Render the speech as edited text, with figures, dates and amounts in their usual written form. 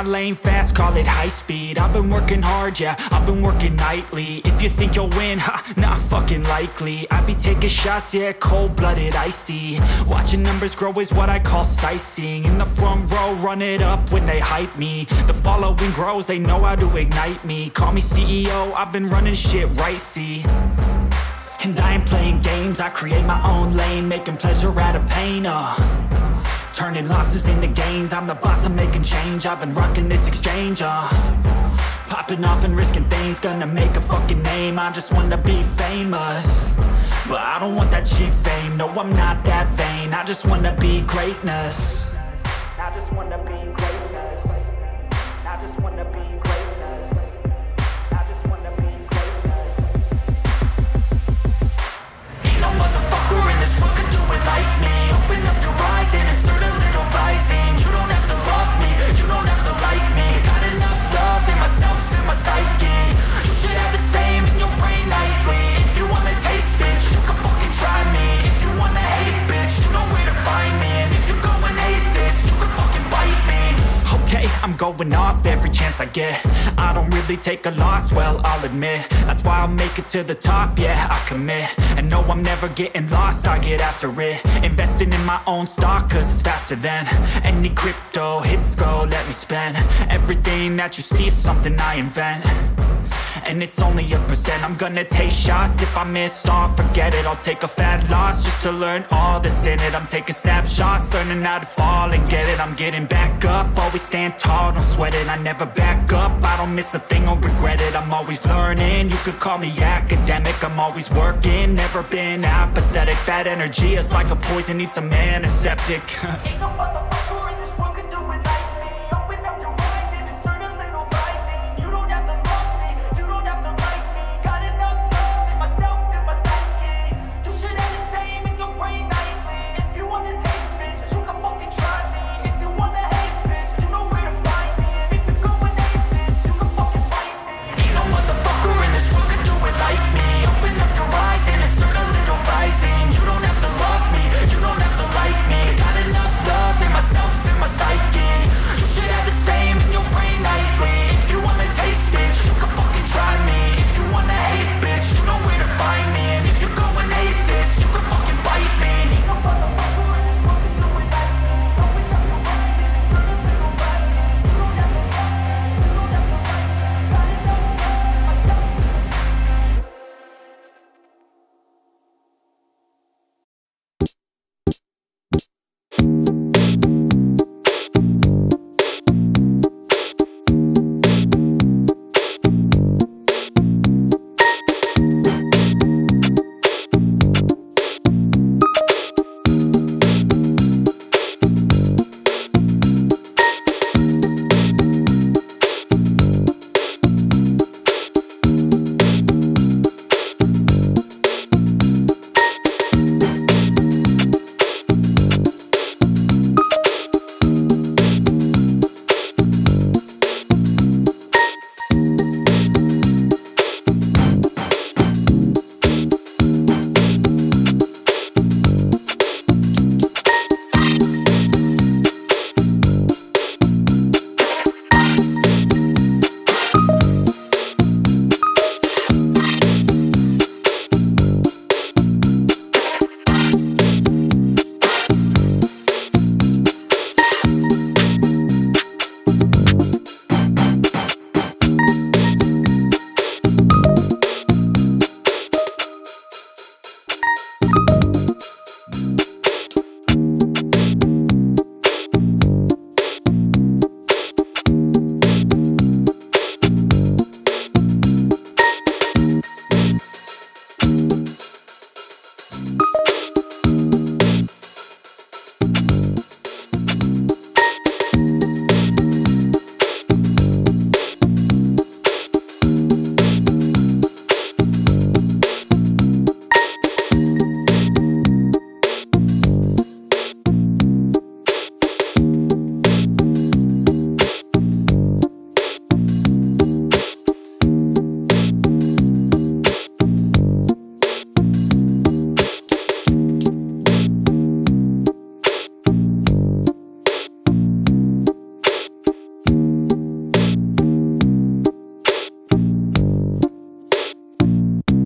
lane fast, call it high speed. I've been working hard, yeah, I've been working nightly. If you think you'll win, ha, not fucking likely. I be taking shots, yeah, cold-blooded, icy. Watching numbers grow is what I call sightseeing. In the front row, run it up when they hype me. The following grows, they know how to ignite me. Call me CEO, I've been running shit right, see. And I ain't playing games, I create my own lane, making pleasure out of pain, turning losses into gains. I'm the boss, I'm making change. I've been rocking this exchange, popping off and risking things. Gonna make a fucking name. I just wanna be famous, but I don't want that cheap fame. No, I'm not that vain. I just wanna be greatness. I just wanna be greatness. I just wanna be greatness. I just wanna be greatness. Ain't no motherfucker in this world could do it like me. Open up your eyes and insert a little rising. You don't have to love me, you don't have to like me. Got enough love in myself, in my psyche. You should have the same in your brain nightly. If you wanna taste, bitch, you can fucking try me. If you wanna hate, bitch, you know where to find me. And if you're going hate this, you can fucking bite me. Okay, I'm going off every chance I get. I don't really take a loss, well, I'll admit. That's why I'll make it to the top, yeah, I commit. And no, I'm never getting lost, I get after it. Investing in my own stock, cause it's faster than any crypto hits go, let me spend. Everything that you see is something I invent, and it's only a percent. I'm gonna take shots, if I miss all, forget it. I'll take a fat loss just to learn all that's in it. I'm taking snapshots, learning how to fall and get it. I'm getting back up, always stand tall, don't sweat it. I never back up, I don't miss a thing or regret it. I'm always learning, you could call me academic. I'm always working, never been apathetic. Bad energy is like a poison, needs some antiseptic. Ain't no